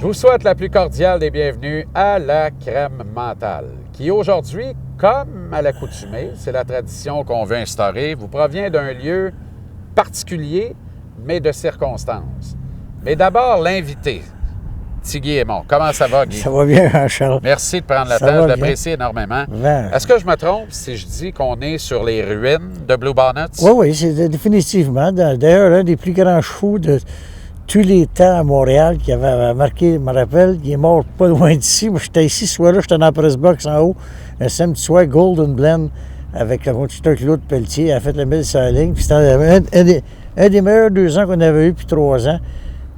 vous souhaite la plus cordiale des bienvenues à la crème mentale, qui aujourd'hui, comme à l'accoutumée, c'est la tradition qu'on veut instaurer, vous provient d'un lieu particulier, mais de circonstances. Mais d'abord, l'invité, Guy Aymon. Comment ça va, Guy? Ça va bien, Jean-Charles. Merci de prendre le temps, je l'apprécie énormément. Ben... Est-ce que je me trompe si je dis qu'on est sur les ruines de Blue Bonnets? Oui, c'est définitivement. D'ailleurs, un des plus grands chevaux de tous les temps à Montréal qui avait marqué, je me rappelle, il est mort pas loin d'ici. Moi, j'étais ici ce soir-là, j'étais dans la press box en haut, un samedi soir, Golden Blend, avec le conducteur Claude Pelletier. Il a fait le 1000 sur la ligne. C'était un des meilleurs 2 ans qu'on avait eu, puis 3 ans.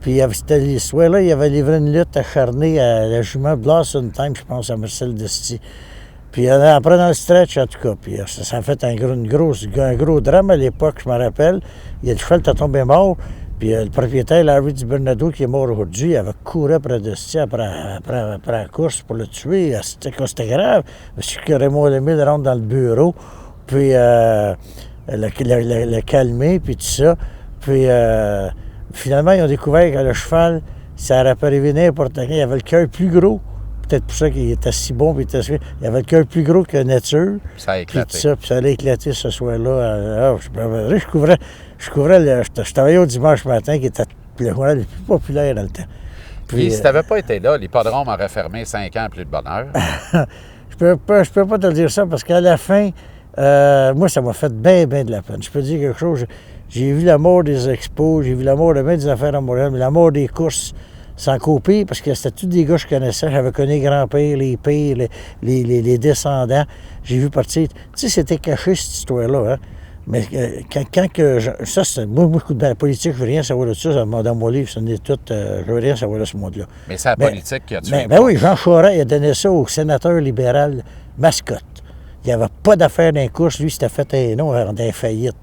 Puis ce soir-là, il avait livré une lutte acharnée à la jument Blossom Time, je pense, à Marcel Desty. Puis après, dans le stretch, en tout cas, puis ça a fait un gros drame à l'époque, je me rappelle. Le cheval était tombé mort. Puis le propriétaire, Larry Di Bernardo, qui est mort aujourd'hui, il avait couru après Desty, après la course pour le tuer. C'était grave. Parce que Raymond Lemile rentre dans le bureau, puis le calmer, puis tout ça. Puis finalement, ils ont découvert que le cheval, ça aurait pas arrivé n'importe quand. Il avait le cœur plus gros. Peut-être pour ça qu'il était si bon. Puis il avait le cœur plus gros que nature. Ça a éclaté. Puis ça allait éclater ce soir-là. Je travaillais au dimanche matin, qui était le journal le plus populaire dans le temps. Puis si tu n'avais pas été là, l'hippodrome aurait fermé 5 ans plus de bonheur. Je peux pas te dire ça parce qu'à la fin, moi, ça m'a fait bien de la peine. Je peux dire quelque chose. J'ai vu la mort des expos, j'ai vu la mort de bien des affaires à Montréal, mais la mort des courses sans copie, parce que c'était tous des gars que je connaissais. J'avais connu les grands-pères, les pères, les descendants. J'ai vu partir. Tu sais, c'était caché, cette histoire-là. Hein? Mais ça, c'est moi, la politique, je veux rien savoir de ça. Dans mon livre, ce n'est tout. Je veux rien savoir de ce monde-là. Mais c'est la politique qui a tué. Ben oui, Jean Charest, il a donné ça au sénateur libéral Mascotte. Il n'y avait pas d'affaires dans les courses. Lui, c'était fait un nom dans les faillites.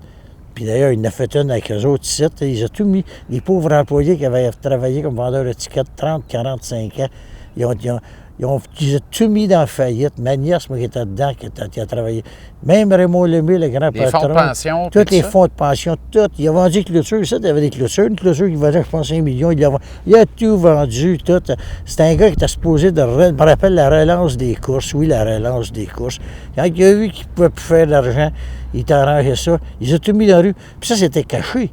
Puis d'ailleurs, il en a fait une avec eux autres sites. Ils ont tout mis. Les pauvres employés qui avaient travaillé comme vendeurs de tickets 30, 45 ans, ils ont tout mis dans la faillite. Ma nièce, moi, qui était dedans, qui a travaillé. Même Raymond Lemay, le grand patron. Les fonds de pension. Tous les fonds de pension, tout. Il a vendu des clôtures. Ça, il y avait des clôtures. Une clôture qui valait, je pense, 1 million. Il a tout vendu, tout. C'était un gars qui était supposé de... Je me rappelle la relance des courses. Oui, la relance des courses. Quand il a vu qu'il ne pouvait plus faire d'argent, il t'arrangeait ça. Ils ont tout mis dans la rue. Puis ça, c'était caché.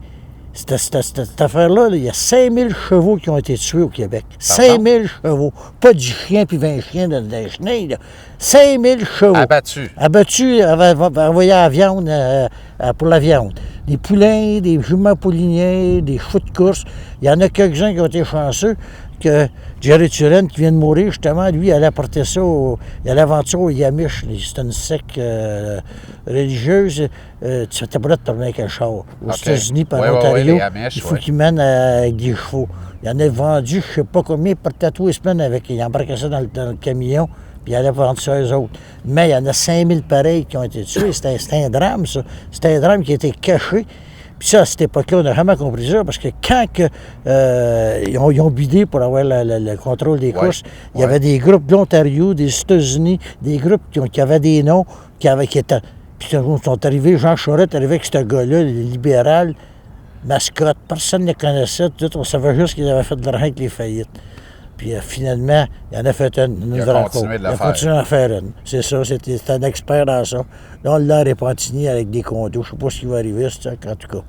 Cette affaire-là, il y a 5000 chevaux qui ont été tués au Québec. 5000 chevaux. Pas 10 chiens puis 20 chiens dans les chenilles. 5000 chevaux. Abattus. Abattus, envoyés à la viande, pour la viande. Des poulains, des juments pouliniers, des chevaux de course. Il y en a quelques-uns qui ont été chanceux. Que Jerry Turenne, qui vient de mourir, justement, lui, il allait apporter ça, il allait vendre ça au Yamish. C'était une secte religieuse. Tu n'étais pas là de tourner avec un char. Aux États-Unis, par Ontario, il faut qu'ils mènent avec des chevaux. Il en a vendu, je ne sais pas combien, il partait tous les semaines avec. Il embarquait ça dans le camion, puis il allait vendre ça aux autres. Mais il y en a 5000 pareils qui ont été tués. C'était un drame, ça. C'était un drame qui a été caché. Puis ça, à cette époque-là, on n'a jamais compris ça, parce que quand ils ont bidé pour avoir le contrôle des courses, il y avait des groupes de l'Ontario, des États-Unis, des groupes qui avaient des noms, qui étaient... Puis ils sont arrivés, Jean Charest est arrivé avec ce gars-là, le libéral, Mascotte, personne ne le connaissait, tout, on savait juste qu'ils avaient fait de l'argent avec les faillites. Puis finalement, il en a fait une. Il a continué à faire une. C'est ça, c'était un expert dans ça. Là, on l'a répentigné avec des condos. Je ne sais pas ce qui va arriver, en tout cas.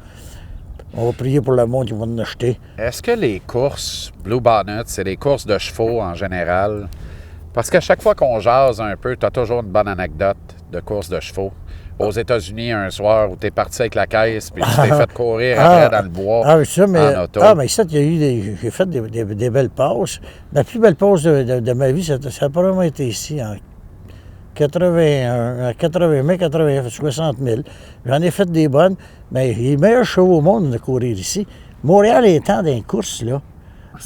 On va prier pour le monde qui va en acheter. Est-ce que les courses Blue Bonnets, c'est des courses de chevaux en général? Parce qu'à chaque fois qu'on jase un peu, tu as toujours une bonne anecdote de course de chevaux. Aux États-Unis, un soir où tu es parti avec la caisse puis tu t'es fait courir après dans le bois en auto. Mais ça, j'ai fait des belles passes. La plus belle passe de ma vie, ça a probablement été ici, en 60 000. J'en ai fait des bonnes, mais les meilleurs chevaux au monde de courir ici. Montréal étant dans les courses, là,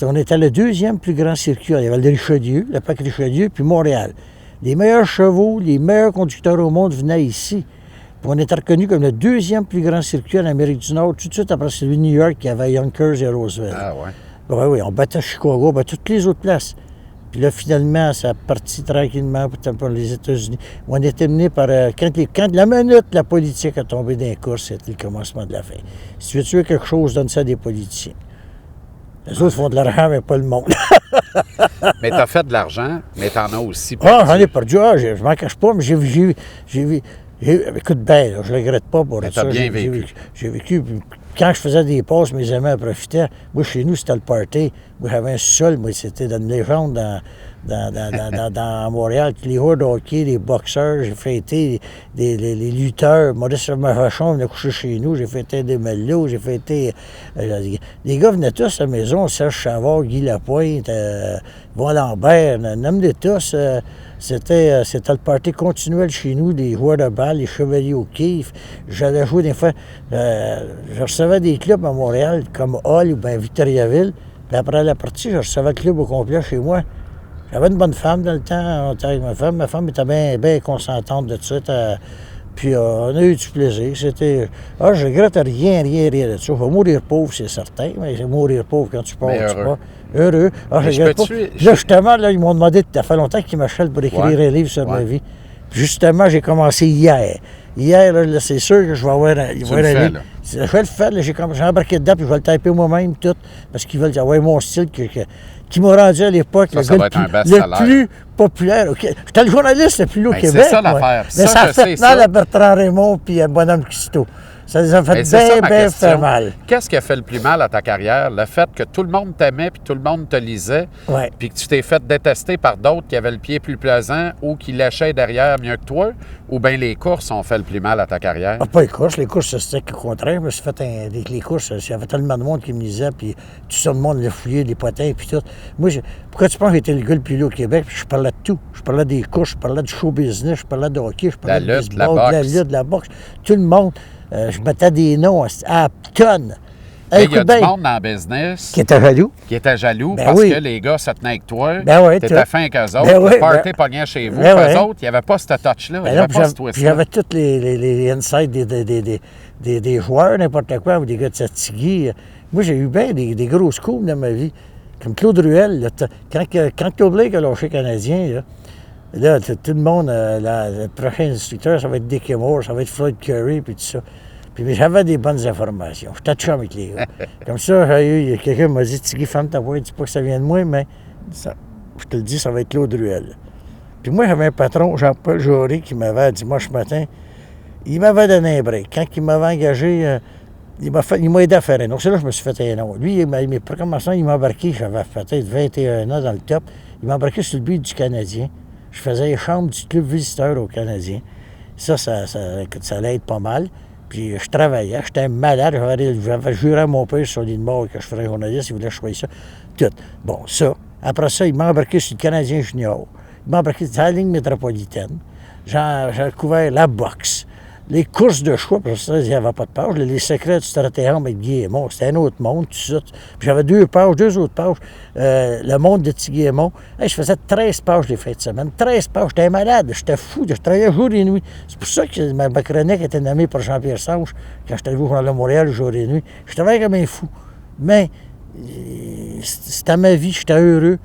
on était le 2e plus grand circuit. Il y avait le Richelieu, le parc Richelieu, puis Montréal. Les meilleurs chevaux, les meilleurs conducteurs au monde venaient ici. Puis on était reconnu comme le 2e plus grand circuit en Amérique du Nord. Tout de suite après celui de New York, il y avait Yonkers et Roosevelt. Ah ouais? Oui, on battait Chicago, on battait toutes les autres places. Puis là, finalement, ça a parti tranquillement pour les États-Unis. On était mené par... Quand la minute la politique a tombé dans les courses, c'était le commencement de la fin. Si tu veux tuer quelque chose, donne ça à des politiciens. Les autres font de l'argent, mais pas le monde. Mais tu as fait de l'argent, mais tu en as aussi Ah, j'en ai perdu. Ah, je m'en cache pas, mais écoute bien, là, je ne regrette pas pour Mais ça. t'as bien vécu. J'ai vécu. Puis quand je faisais des passes, mes amis en profitaient. Moi, chez nous, c'était le party. Moi, j'avais un sol. Moi, c'était une légende dans Montréal. Les joueurs de hockey, les boxeurs, j'ai fêté les lutteurs. Maurice Mavachon venait coucher chez nous. J'ai fêté des Mello. J'ai fêté... les gars venaient tous à la maison. Serge Chavard, Guy Lapointe, Yvon Lambert. Nomme-les tous. C'était le party continuel chez nous, des joueurs de balle, les chevaliers au kiff. J'allais jouer des fois. Je recevais des clubs à Montréal, comme Hall ou bien Victoriaville. Puis après la partie, je recevais le club au complet chez moi. J'avais une bonne femme dans le temps, on était avec ma femme. Ma femme était bien consentante de tout ça. Puis on a eu du plaisir. C'était. Ah, je regrette rien de ça. Faut mourir pauvre, c'est certain, mais c'est mourir pauvre quand tu pars, tu pars. Heureux. Ah, je regrette pas. Là, justement, là, ils m'ont demandé, ça fait longtemps qu'ils m'achètent pour écrire un livre sur ma vie. Puis justement, j'ai commencé hier. Hier, là, c'est sûr que je vais avoir un livre. Je vais le faire, là, j'ai embarqué dedans, puis je vais le taper moi-même, tout, parce qu'ils veulent avoir mon style qui m'a rendu à l'époque le plus populaire. J'étais le journaliste le plus au Québec. C'est ça l'affaire. Mais ça a fait mal à Bertrand Raymond puis à Bonhomme Christo. Ça les a fait bien fait mal. Qu'est-ce qui a fait le plus mal à ta carrière? Le fait que tout le monde t'aimait puis tout le monde te lisait, puis que tu t'es fait détester par d'autres qui avaient le pied plus plaisant ou qui lâchaient derrière mieux que toi, ou bien les courses ont fait le plus mal à ta carrière? Ah, pas les courses, c'était le contraire. Je me suis fait les courses, il y avait tellement de monde qui me lisait, puis tout ça, le monde le fouillait, les potins, puis tout. Moi, pourquoi tu penses que j'étais le gars le plus laid au Québec? Puis je parlais de tout. Je parlais des courses, je parlais du show business, je parlais de hockey, je parlais de baseball, de la lutte, de la boxe. Tout le monde. Je mettais des noms à tonnes. Mais il y a du monde dans le business qui était jaloux. Parce que les gars se tenaient avec toi. T'étais fin qu'eux autres. Le party pognait chez vous. Eux autres, il n'y avait pas ce touch-là. Il n'y avait pas ce twist-là. J'avais tous les insights des joueurs, n'importe quoi, ou des gars de Satigui. Moi, j'ai eu bien des gros scoops dans ma vie. Comme Claude Ruel. Là, quand Claude Blake a lâché Canadien, là, tout le monde, le prochain instructeur, ça va être Dick Moore, ça va être Floyd Curry, puis tout ça. Puis j'avais des bonnes informations. J'étais chum avec les gars. Comme ça, quelqu'un m'a dit, Tigui, ferme ta voix, dis pas que ça vient de moi, mais ça, je te le dis, ça va être Claude Ruel. Puis moi, j'avais un patron, Jean-Paul Jauré, qui m'avait, dimanche matin, il m'avait donné un break. Quand il m'avait engagé, il m'a aidé à faire un nom. C'est là que je me suis fait un nom. Lui, mes commençants, il m'a embarqué, j'avais peut-être 21 ans dans le top. Il m'a embarqué sur le but du Canadien. Je faisais les chambres du club visiteur au Canadien. Ça allait être pas mal. Puis je travaillais, j'étais malade, j'avais juré à mon père sur l'île de mort que je ferais journaliste, il voulait que je choisisse ça. Tout. Bon, ça. Après ça, il m'a embarqué sur le Canadien junior. Il m'a embarqué sur la ligne métropolitaine. J'ai couvert la boxe. Les courses de choix, parce que ça, il n'y avait pas de page. Les secrets du Stratéum avec Guy Aymon, c'était un autre monde, tout ça. Puis j'avais deux autres pages. Le monde de Tigui Aymon. Hey, je faisais 13 pages les fins de semaine. 13 pages. J'étais malade, j'étais fou. Je travaillais jour et nuit. C'est pour ça que ma chronique était nommée par Jean-Pierre Sanche quand j'étais arrivé au Journal de Montréal jour et nuit. Je travaillais comme un fou. Mais c'était ma vie, j'étais heureux.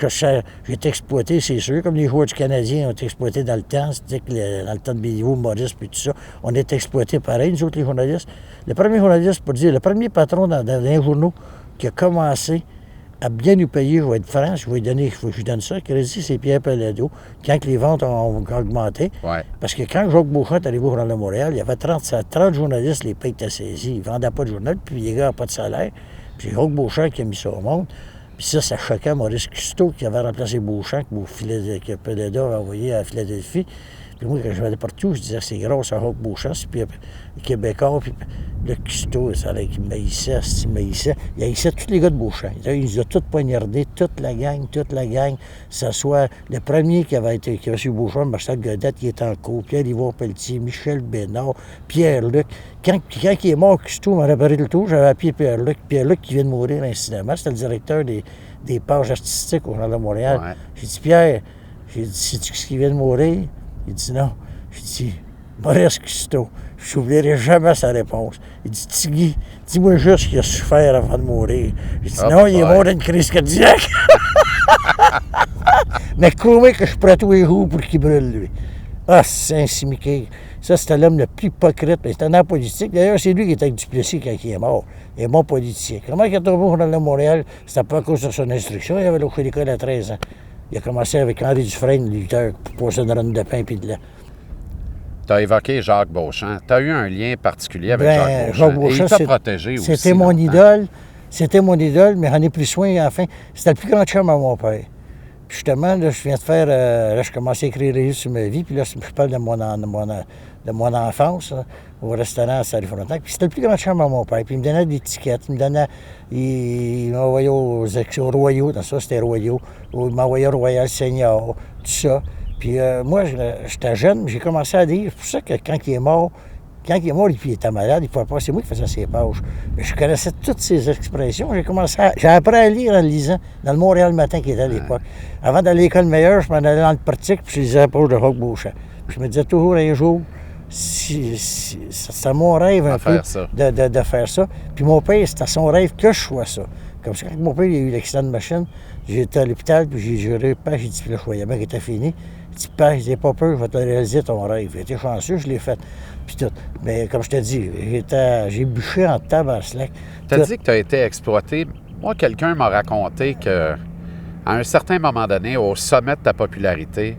J'ai été exploité, c'est sûr, comme les joueurs du Canadien ont été exploités dans le temps, c'est-à-dire que dans le temps de Béliveau, Maurice, puis tout ça, on est exploités pareil, nous autres, les journalistes. Le premier journaliste, pour dire, le premier patron dans les journaux qui a commencé à bien nous payer, je vais être franc, je vais lui donner, il faut que je lui donne ça, crédit, c'est Pierre Pellado, quand les ventes ont augmenté. Ouais. Parce que quand Jacques Beauchamp est arrivé au Journal de Montréal, il y avait 30 journalistes, les payes étaient saisis, ils ne vendaient pas de journal, puis les gars n'avaient pas de salaire. Puis Jacques Beauchamp qui a mis ça au monde. Puis ça choquait Maurice Cousteau qui avait remplacé Beauchamp, que Peleda avait envoyé à Philadelphie. Puis moi, quand je vais partout, je disais c'est grâce à Jacques Beauchamp, puis les Québécois, puis le Cousteau, ça allait qu'il m'haïssait, il haïssait tous les gars de Beauchamp. Il les a tous poignardés, toute la gang, que ce soit le premier qui avait su Beauchamp, Marcel Godette, qui était en cours, Pierre-Yvon Pelletier, Michel Bénard, Pierre-Luc. Quand il est mort, Cousteau m'a réparé le tour, j'avais appelé Pierre-Luc. Pierre-Luc qui vient de mourir incidemment, c'était le directeur des pages artistiques au Journal de Montréal. Ouais. J'ai dit, Pierre, sais-tu ce qui vient de mourir? Il dit non. J'ai dit, Maurice Cousteau. Je n'oublierai jamais sa réponse. Il dit, Tigui, dis-moi juste qu'il a souffert avant de mourir. J'ai dit, non, il est mort d'une crise cardiaque. Mais comment que je prête tous les roues pour qu'il brûle, lui? Ah, Saint-Simiquet. Ça, c'était l'homme le plus hypocrite. Mais c'était un homme politique. D'ailleurs, c'est lui qui était avec Duplessis quand il est mort. Il est bon politicien. Comment il est tombé au Journal de Montréal? C'était pas à cause de son instruction. Il avait lâché l'école à 13 ans. Il a commencé avec Henri Dufresne, lutteur, pour passer une ronde de pain et de lait. Tu as évoqué Jacques Beauchamp. Tu as eu un lien particulier avec Jacques Beauchamp. Et il t'a protégé aussi. C'était mon idole. C'était mon idole, mais j'en ai pris soin, enfin. C'était le plus grand chum à mon père. Puis justement, là, je viens de faire... là, je commençais à écrire des livres sur ma vie, puis là, je parle de mon enfance, là, au restaurant à Saint-Frontenac. Puis c'était le plus grand chum à mon père. Puis il me donnait des tickets, il m'envoyait aux Royaux, dans ça, c'était Royaux, ou il m'envoyait au Royal Senior, tout ça. Puis moi, j'étais jeune, j'ai commencé à lire. C'est pour ça que quand il est mort, et puis il était malade, il ne pouvait pas. C'est moi qui faisais ses pages. Mais je connaissais toutes ces expressions. J'ai appris à lire en lisant dans le Montréal Matin qui était à l'époque. Avant d'aller à l'école meilleure, je m'en allais dans le portique, puis je lisais la page de Jacques Beauchamp. Puis je me disais toujours un jour, c'était mon rêve un peu de faire ça. Puis mon père, c'était son rêve que je sois ça. Comme ça, quand mon père il a eu l'accident de machine, j'étais à l'hôpital, puis j'ai juré, père, j'ai dit, puis là, je voyais bien qu'il était fini. J'ai dit, père, j'ai pas peur, je vais te réaliser ton rêve. J'étais chanceux, je l'ai fait. Puis tout. Mais comme je te dis, j'ai bûché en tabarnak. Tu as dit que tu as été exploité. Moi, quelqu'un m'a raconté qu'à un certain moment donné, au sommet de ta popularité,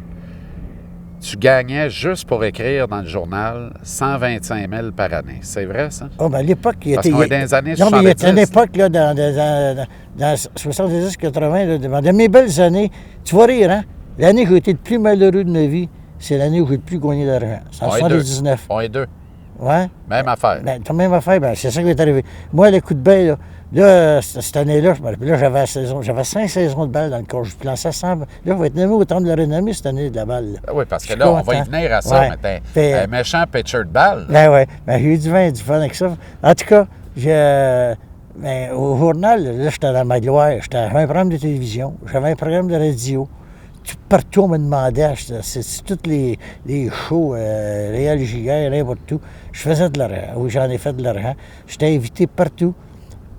tu gagnais juste pour écrire dans le journal 125 000 par année. C'est vrai, ça? Oh, ben à l'époque, il était... Parce qu'on est dans les années 70. Non, mais il était à l'époque, là, dans 70-80, dans mes belles années. Tu vas rire, hein? L'année où j'ai été le plus malheureux de ma vie, c'est l'année où j'ai le plus gagné d'argent. C'est en 79. On est deux. Ouais. Même affaire. Ben, même affaire, ben, c'est ça qui m'est arrivé. Moi, le coup de balle, là, cette année-là, j'avais 5 saisons de balle dans le corps. Je lançais 100. Là, je vais être nommé au temps de la renommée cette année de la balle. Là. Oui, parce que là, on va y venir à ça. Ouais. Un méchant pitcher de balle. Ben oui. Ben, j'ai eu du vin et du fun avec ça. En tout cas, ben, au journal, là, j'étais dans ma gloire. J'avais un programme de télévision, j'avais un programme de radio. Partout, on me demandait, c'est tous les shows, Réal Giguère, n'importe tout. Je faisais de l'argent, oui, j'en ai fait de l'argent. J'étais invité partout.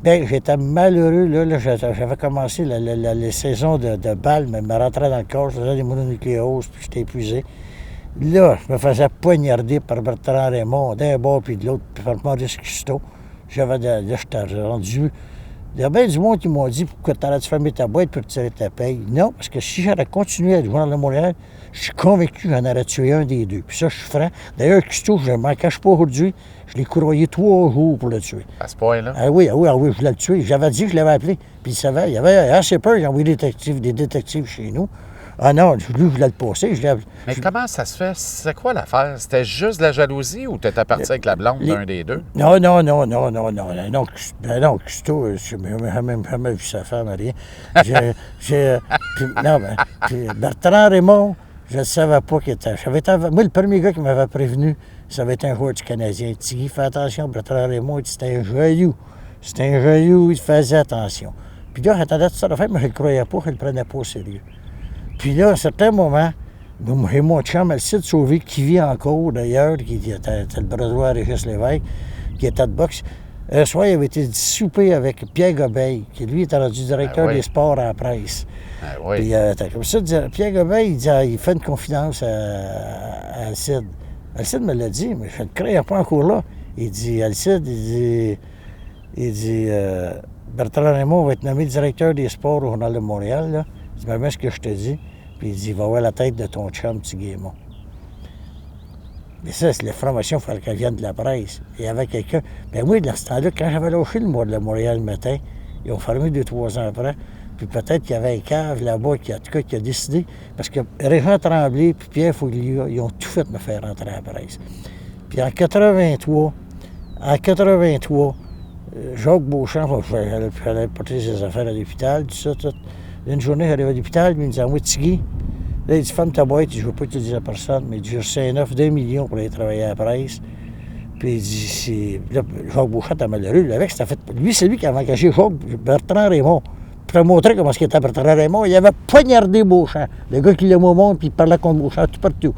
Bien, j'étais malheureux, là j'avais commencé les saisons de balles, mais me rentrait dans le corps, je faisais des mononucléoses, puis j'étais épuisé. Là, je me faisais poignarder par Bertrand Raymond, d'un bord puis de l'autre, puis par Maurice Custeau. Là, j'étais rendu... Il y a bien du monde qui m'ont dit pourquoi tu arrêtes de fermer ta boîte pour tirer ta paye. Non, parce que si j'aurais continué à jouer dans le Montréal, je suis convaincu que j'en aurais tué un des deux. Puis ça, je suis franc. D'ailleurs, Custeau, je ne m'en cache pas aujourd'hui. Je l'ai courroyé 3 jours pour le tuer. À ce point-là? Ah oui, je voulais le tuer. J'avais dit que je l'avais appelé. Puis il savait. Il avait assez peur. Il a envoyé des détectives chez nous. Ah non, lui, je voulais le passer. Mais comment ça se fait? C'est quoi l'affaire? C'était juste de la jalousie ou tu étais parti avec la blonde d'un des deux? Non, Custeau, je n'ai même jamais vu sa femme, rien. Puis Bertrand Raymond, je ne savais pas qu'il était... Moi, le premier gars qui m'avait prévenu, ça avait été un joueur du Canadien. Tigui, fais attention, Bertrand Raymond, c'était un joyou. C'était un joyou, il faisait attention. Puis là, j'attendais toute ça de faire, mais je ne le croyais pas, je ne le prenais pas au sérieux. Puis là, à un certain moment, j'ai mon chum Alcide Sauvé, qui vit encore d'ailleurs, qui était le bras droit à Régis Lévesque, qui était de boxe. Un soir, il avait été souper avec Pierre Gobeil, qui lui était rendu directeur des sports à la presse. Puis comme ça, Pierre Gobeil, il fait une confidence à Alcide. Alcide me l'a dit, mais je ne le croyais pas encore là. Il dit, Alcide, il dit Bertrand Raymond va être nommé directeur des sports au Journal de Montréal, là. Il dit, mais ce que je te dis. Puis il dit, va voir la tête de ton chum, petit Guémon. Mais ça, c'est l'information, il fallait qu'elle vienne de la presse. Il y avait quelqu'un. Ben oui, dans ce temps-là, quand j'avais lâché le mois de Montréal le matin, ils ont fermé 2-3 ans après. Puis peut-être qu'il y avait un cave là-bas qui a décidé. Parce que Régent Tremblay et Pierre Foglia, ils ont tout fait me faire rentrer à la presse. Puis en 83, Jacques Beauchamp, j'allais porter ses affaires à l'hôpital, tout ça, tout. Une journée, j'arrive à l'hôpital, puis il me dit, moi, Tigui, là, il dit, ferme ta boîte, je ne veux pas que tu le dises à personne, mais il dit, j'ai reçu un offre d'1 million pour aller travailler à la presse. Puis il dit, là, Jacques Beauchamp était malheureux, lui, c'est lui qui avait engagé Bertrand Raymond. Pour montrer comment c'était Bertrand Raymond, il avait poignardé Beauchamp, le gars qui l'aimait au monde, puis il parlait contre Beauchamp tout partout.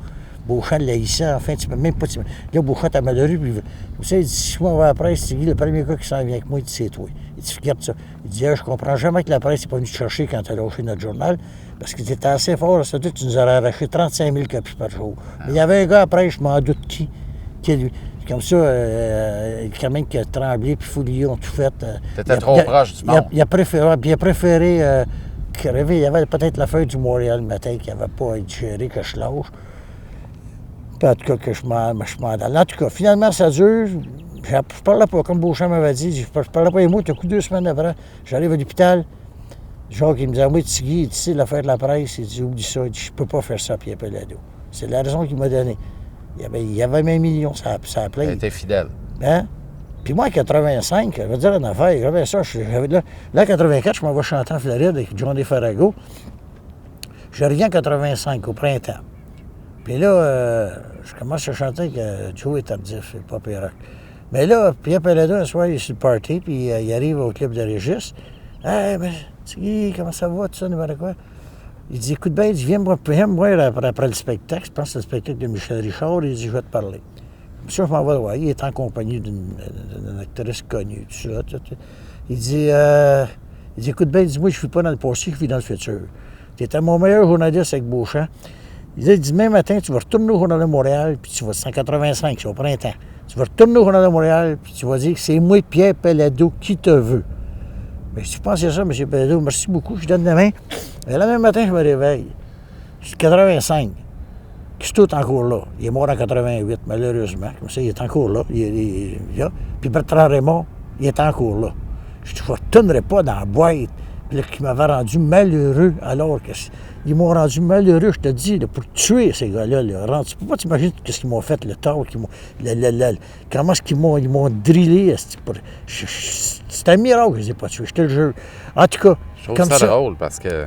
Beauchamp l'haïssait, enfin, tu peux même pas... Là, Beauchamp t'a malheureux, puis vous savez, il dit, 6 mois avant la presse, Tigui, le premier gars qui s'en vient avec moi, il dit, c'est toi. Il dit, regarde ça. Il dit, je comprends jamais que la presse n'est pas venue te chercher quand tu as lâché notre journal, parce que tu étais assez fort, ça tu nous aurais arraché 35 000 copies par jour. Mais il y avait un gars après, je m'en doute qui lui. Comme ça, quand même que Tremblay puis Foulier ont tout fait. T'étais trop proche du monde. Il a préféré crever. Il y avait peut-être la feuille du Montréal le matin qui n'avait pas à digérer, que je lâche. Puis en tout cas, que je m'en allais. En tout cas, finalement, ça dure. Je parlais pas, comme Beauchamp m'avait dit, je parlais pas les mots. Tout coup, 2 semaines après, j'arrive à l'hôpital. Jacques, il me dit, moi, Tigui, tu sais, l'affaire de la presse, il dit, oublie ça, il dit, je peux pas faire ça, Pierre Pelado. C'est la raison qu'il m'a donnée. Il y avait 20 millions, ça a plaît. Il était fidèle. Hein? Puis moi, en 85, je veux dire une affaire, j'avais ça, là, en 84, je m'en vais chanter en Floride avec Johnny Farago. Je reviens en 85, au printemps. Puis là, je commence à chanter avec Joey Tardif, le pop et rock. Mais là, Pierre Pelado, un soir, il est sur le party, puis il arrive au club de Régis. « Hey, mais, Tigui, comment ça va, tout ça, n'importe quoi? » Il dit, écoute bien, il dit, viens me voir après le spectacle. Je pense que c'est le spectacle de Michel Richard. Il dit, je vais te parler. Comme ça, je m'en vais le voir. Il est en compagnie d'une actrice connue, tout ça. Il dit, écoute bien, dis-moi, je ne suis pas dans le passé, je vis dans le futur. Tu étais mon meilleur journaliste avec Beauchamp. Il dit, demain matin, tu vas retourner au Journal de Montréal, puis tu vas, c'est en 85, c'est au printemps. Tu vas retourner au Journal de Montréal, puis tu vas dire que c'est moi, Pierre Pelado, qui te veut. Mais si tu penses à ça, M. Pelado, merci beaucoup, je donne la main. Et le même matin, je me réveille. Je suis 85. Christo est encore là. Il est mort en 88, malheureusement. Comme ça, il est encore là. Puis Bertrand Raymond, il est encore là. Je ne retournerai pas dans la boîte. Puis là, qui m'avait rendu malheureux, alors qu'ils m'ont rendu malheureux, je te dis, là, pour tuer ces gars-là. Là. Tu peux pas t'imaginer ce qu'ils m'ont fait, le tort, comment est-ce qu'ils m'ont drillé. C'est un miracle que je les ai pas tués, je te le jure. En tout cas, je trouve ça drôle parce que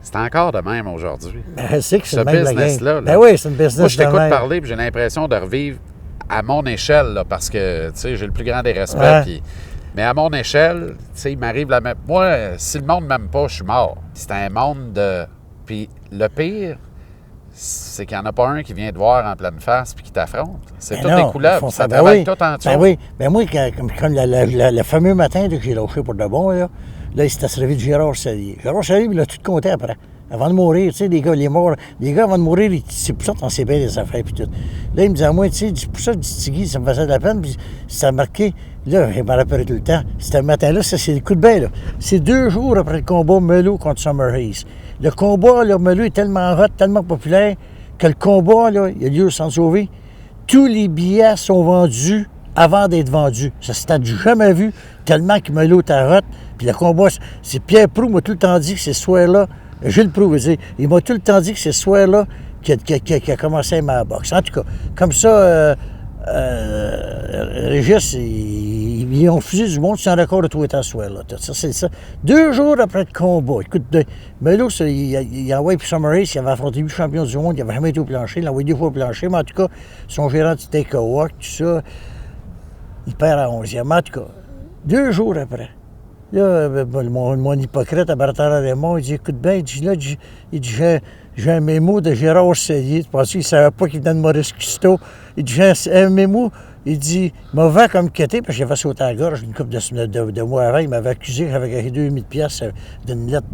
c'est encore de même aujourd'hui. Ben, c'est que c'est ce le même business-là. Ben oui, c'est une business. Moi, je t'écoute parler et j'ai l'impression de revivre à mon échelle, là, parce que, tu sais, j'ai le plus grand des respects. Ouais. Puis, mais à mon échelle, tu sais, il m'arrive la même... Moi, si le monde ne m'aime pas, je suis mort. C'est un monde de... Puis le pire, c'est qu'il n'y en a pas un qui vient te voir en pleine face puis qui t'affronte. C'est tout des couleuvres. Ça travaille tout en dessous. Ben oui. Ben moi, comme le fameux matin là, que j'ai lâché pour de bon, là il s'était servi de Gérard Salier. Gérard Salier, il a tout compté après. Avant de mourir, tu sais, les gars avant de mourir, c'est pour ça qu'on sait bien les affaires puis tout. Là, il me disait à moi, tu sais, pour ça, Tigui, ça me faisait de la peine, puis ça a marqué, là, je me rappelle tout le temps, c'était le matin-là, ça, c'est le coup de bain, là. C'est 2 jours après le combat Melo contre Summer Hayes. Le combat, là, Melo est tellement hot, tellement populaire, que le combat, là, il a lieu sans sauver. Tous les billets sont vendus avant d'être vendus. Ça s'était jamais vu, tellement que Melo était hot. Puis le combat, c'est Pierre Proulx m'a tout le temps dit que c'est ce soir-là, Gilles Proulx, il m'a tout le temps dit que c'est ce soir-là qu'il a commencé à aimer la boxe. En tout cas, comme ça, Régis, ils ont fusé du monde, c'est un record de tous les temps ce soir-là. Ça, c'est ça. 2 jours après le combat, écoute, Melo, il a envoyé pour Summer Hayes, il avait affronté 8 champions du monde, il n'avait jamais été au plancher, il l'a envoyé 2 fois au plancher, mais en tout cas, son gérant du take-a-walk, tout ça, il perd à 11e. En tout cas, 2 jours après. Là, mon hypocrite à Bertrand Raymond, il dit, écoute bien, il dit, j'ai un mémo de Gérard Salier. Tu penses qu'il ne savait pas qu'il venait de Maurice Custeau. Il dit, j'ai un mémo, il dit, mauvais comme quêté, parce que j'avais sauté à la gorge une couple de mois avant. Il m'avait accusé que j'avais gagné 2000 pièces d'une lettre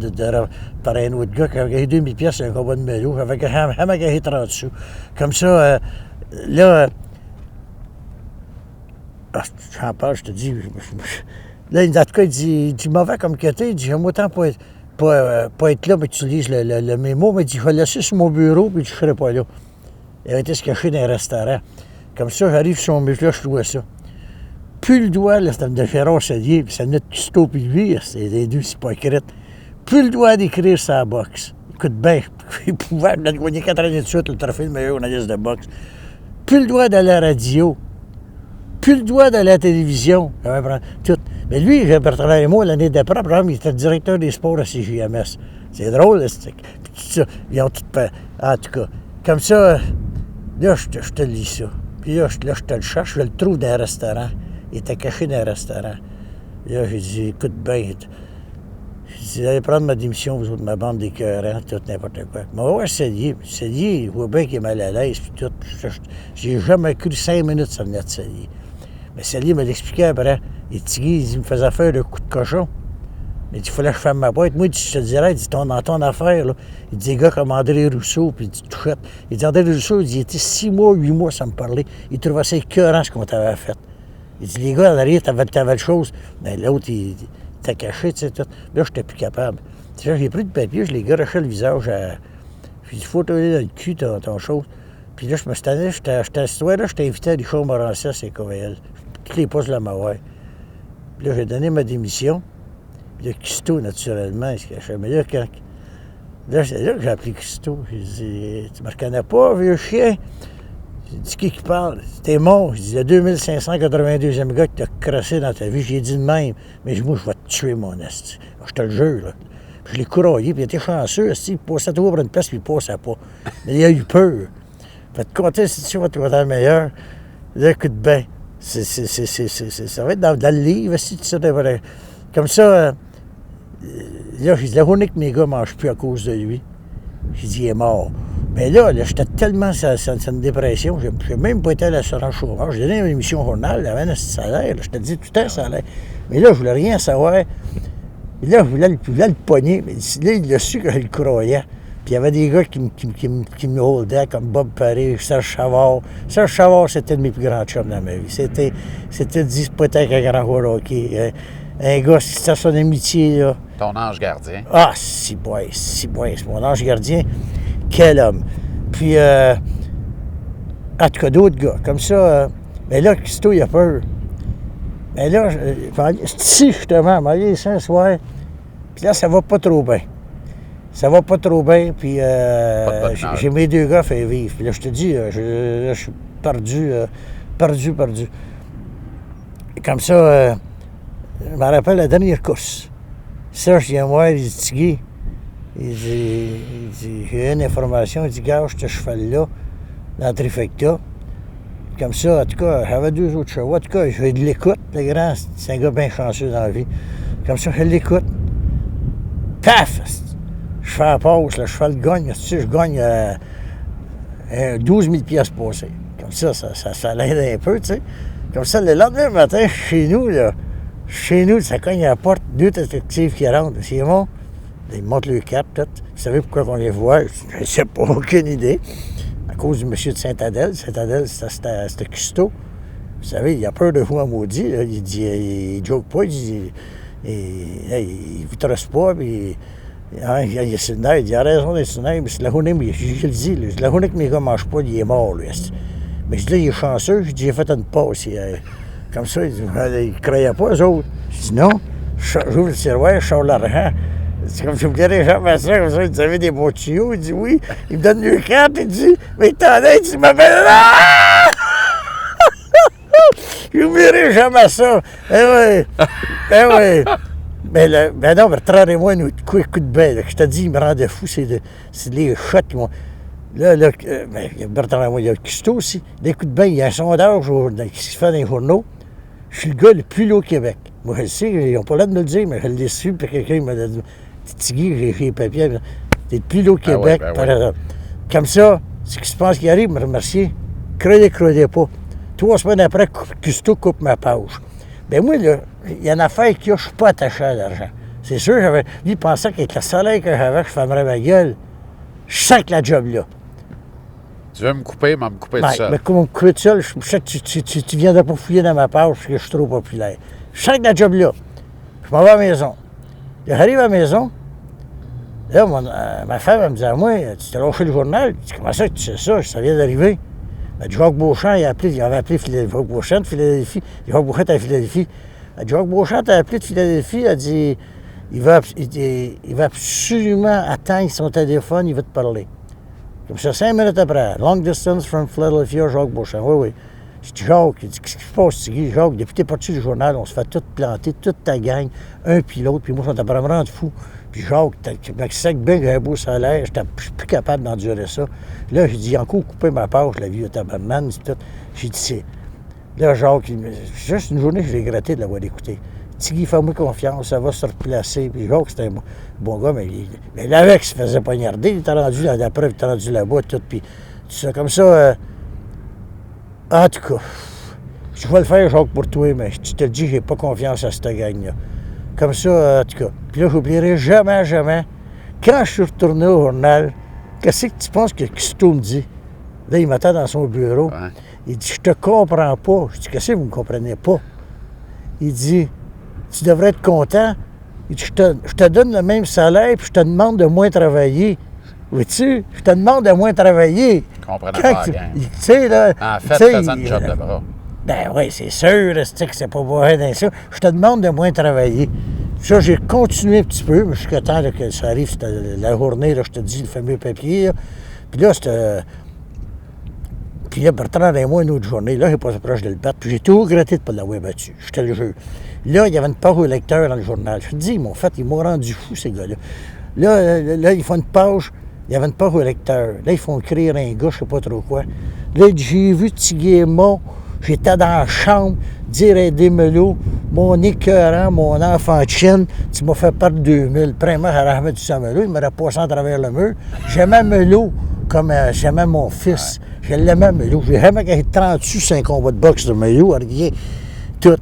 par un autre gars, que j'avais gagné 2000 pièces sur un combat de Melo. J'avais gagné 30 sous. Comme ça, là, j'en parle, je te dis, là, en tout cas, il dit mauvais comme quêté, il dit, j'aime autant pas être là, mais tu lises le mémo, mais il dit, je vais le laisser sur mon bureau, puis je ne serai pas là. Il avait été se cacher dans un restaurant. Comme ça, j'arrive sur son bureau, là, je vois ça. Plus le doigt, là, c'était de Gérard Salier, puis ça venait de Custeau, puis lui, c'est les deux hypocrites. Plus le doigt d'écrire sa boxe. Écoute bien, il pouvait gagner 4 années de suite le trophée de meilleur journaliste de boxe. Plus le doigt d'aller à la radio. Plus le doigt d'aller à la télévision. Tout. Mais lui, Bertrand Raymond, l'année d'après, par exemple, il était directeur des sports à CJMS. C'est drôle, c'est tout ça. Ils ont tout fait. En tout cas, comme ça, là, je te lis ça. Puis là, je te le cherche, je le trouve dans un restaurant. Il était caché dans un restaurant. Là, j'ai dit, écoute bien. Je dis, allez prendre ma démission, vous autres, ma bande d'écœurants, tout, n'importe quoi. Mais on va essayer. Cellier, il voit bien qu'il est mal à l'aise, puis tout. J'ai jamais cru 5 minutes ça venait de Cellier. Mais Cellier me l'expliquait après. Il dit, il me faisait faire le coup de cochon. Il dit, il fallait que je ferme ma boîte. Moi, il dit, je te dirais, il dit, dans ton affaire, là, il dit, des gars comme André Rousseau, puis il dit, Touchette. Il dit, André Rousseau, il dit, il était 6 mois, 8 mois sans me parler. Il trouvait ça écœurant ce qu'on t'avait fait. Il dit, les gars, en arrière, t'avais le chose. Mais l'autre, il t'a caché, tu sais, tout. Là, j'étais plus capable. Là, j'ai pris du papier, je l'ai garoché le visage à. Puis il faut te donner dans le cul, ton chose. Puis là, je me suis tanné, j'étais invité à Richard Morancy à CKVL. Toutes les postes de la Mawai. Puis là, j'ai donné ma démission. Puis là, Christo, naturellement, il se cachait. Mais là, quand. Là, c'est là que j'ai appelé Christo. J'ai dit, tu me reconnais pas, vieux chien? J'ai dit, qui parle? T'es mort. J'ai dit, le 2582e gars qui t'a crossé dans ta vie. J'ai dit de même. Mais moi, je vais te tuer, mon esti. Je te le jure, là. Puis je l'ai couraillé, puis il était chanceux, esti. Il passait toujours pour une place, puis il passait pas. Mais il a eu peur. Faites compter, si tu vas te voir meilleur. Là, écoute bien. Ça va être dans le livre, si tu sais. Comme ça, là, j'ai dit, la journée que mes gars ne mangent plus à cause de lui, j'ai dit, il est mort. Mais là j'étais tellement sur une dépression, je n'ai même pas été à l'assurance chômage. J'ai donné une émission au journal, j'avais un salaire, là, je te dis tout le temps salaire. Mais là, je ne voulais rien savoir. Et là, je voulais le pogner. Mais là, il a su que je le croyais. Puis il y avait des gars qui me holdaient, comme Bob Paré, Serge Chavard. Serge Chavard, c'était un de mes plus grands chums dans ma vie. C'était dit, peut-être un grand joueur hockey. Un gars, c'était son amitié, là. Ton ange gardien. Ah, si boy, c'est mon ange gardien. Quel homme. Puis, en tout cas, d'autres gars, comme ça. Mais là, Christo, il a peur. Mais là, si justement, m'aller ici un soir, puis là, ça va pas trop bien. Ça va pas trop bien, puis j'ai mes 2 gars fait vivre. Puis là, je te dis, je suis perdu. Et comme ça, je me rappelle la dernière course. Serge vient voir, il dit, Tigui, il dit, j'ai une information, il dit, gage ce cheval-là, dans le trifecta. Comme ça, en tout cas, j'avais 2 autres chevaux. En tout cas, je l'écoute, le grand, c'est un gars bien chanceux dans la vie. Comme ça, je l'écoute. Paf! Je fais la pause, le cheval gagne, tu sais, je gagne 12 000 piastres passées. Comme ça l'aide un peu, tu sais. Comme ça, le lendemain matin, chez nous, ça cogne à la porte, 2 détectives qui rentrent. C'est bon? Ils montent le cap, tout. Vous savez pourquoi on les voit? Je ne sais pas, aucune idée. À cause du monsieur de Saint-Adèle. Saint-Adèle, c'était Custo. Vous savez, il a peur de vous à maudit. Là. Il dit, il joke pas, il vous trace pas, puis il est sur le nerf, il a raison d'être sur le nerf, mais c'est la journée, mais je le dis, la journée que mes gars ne mangent pas, il est mort, lui. Mais je dis, là, il est chanceux, je dis, j'ai fait une passe. Comme ça, il ne croyait pas, eux autres. Je dis, non, j'ouvre le tiroir, je sors l'argent. C'est comme si vous regardez Jean-Bastien, comme ça, il dit, vous avez des bons tuyaux? Il dit, oui. Il me donne 2 cartes, il dit, mais attendez, il m'appelle là! J'oublierai jamais ça. Eh oui. Mais non, Bertrand et moi, nous, coup de bain, je te dis, il me rendait fou, c'est les shots qui m'ont. Là, Bertrand et moi, il y a le Custo aussi. Les coups de bain, il y a un sondage qui se fait dans les journaux. Je suis le gars le plus lourd au Québec. Moi, je le sais, ils n'ont pas l'air de me le dire, mais je l'ai su, puis quelqu'un m'a dit, Tigui, j'ai fait les papiers, t'es le plus lourd au Québec, par exemple. Comme ça, ce qui se passe qui arrive, me remercier. Croyez pas. 3 semaines après, Custo coupe ma page. Bien, moi, là, il y a une affaire qui a, je ne suis pas attaché à l'argent. C'est sûr, lui, il pensait qu'avec le salaire que j'avais, je fermerais ma gueule. Je sens que la job là. Tu veux me couper, mais me couper tout seul. Mais comment me couper tout seul, je sais que tu viendrais pas fouiller dans ma page parce que je suis trop populaire. Je sens que la job là. Je m'en vais à la maison. J'arrive à la maison. Là, ma femme, elle me dit à moi, tu t'es lâché le journal. Je dis, comment ça que tu sais ça? Ça vient d'arriver. Jacques Beauchamp, il avait appelé Jacques Beauchamp de Philadelphie. Jacques Beauchamp à Philadelphie. Jacques Beauchamp a appelé de Philadelphie, a dit, il va absolument atteindre son téléphone, il va te parler. Comme ça, 5 minutes après, long distance from Philadelphia, Jacques Beauchamp. Oui. Je dis, Jacques, qu'est-ce qui se passe, Tigui? Jacques, depuis que t'es parti du journal, on se fait tout planter, toute ta gang, un puis l'autre, puis moi, je suis vraiment fou. Puis Jacques, tu sais bien que j'ai un beau salaire, je suis plus capable d'endurer ça. Là, j'ai dit, encore couper ma page, la vie de tabarnan, c'est tout. J'ai dit, c'est. Là, Jacques, juste une journée, je l'ai regretté de l'avoir écouté. Tigui, fais-moi confiance, ça va se replacer. Puis Jacques, c'était un bon gars, mais l'avec, il se faisait poignarder. Il était rendu là, d'après, il était rendu là-bas, tout. Puis, tout ça, comme ça, en tout cas, je vais le faire, Jacques, pour toi, mais je te le dis, j'ai pas confiance à cette gang-là. Comme ça, en tout cas. Puis là, j'oublierai jamais, jamais. Quand je suis retourné au journal, qu'est-ce que tu penses que Christo me dit? Là, il m'attend dans son bureau. Ouais. Il dit, je te comprends pas. Je dis, qu'est-ce que vous me comprenez pas? Il dit, tu devrais être content. Il dit, je te donne le même salaire, puis je te demande de moins travailler. Vois-tu? Je te demande de moins travailler. Je comprenais pas la gang. Tu sais, là... En fait, faisant le job de bras. Ben oui, c'est sûr, que c'est pas bon dans ça. Je te demande de moins travailler. Ça, j'ai continué un petit peu, mais jusqu'à temps là, que ça arrive, c'était la journée, là, je te dis, le fameux papier. Là. Puis là, c'était... Puis là, Bertrand et moi, une autre journée, là, j'ai passé proche de le battre, puis j'ai tout regretté de ne pas l'avoir battu. Je te le jure. Là, il y avait une page au lecteur dans le journal. Je te dis, ils m'ont rendu fou, ces gars-là. Là, ils font une page, il y avait une page au lecteur. Là, ils font écrire un gars, je sais pas trop quoi. Là, j'ai vu Tiguémont, j'étais dans la chambre, dire à Desmelot, mon écœurant, mon enfant de chienne, tu m'as fait perdre 2000. Premièrement, j'aurais jamais dû ça à Melot, il m'aurait passé à travers le mur. J'aimais Melot comme j'aimais mon fils. Ouais. Je l'aimais, Melot. J'ai jamais gagné 30 sous sur un combat de boxe de Melot, rien. Tout.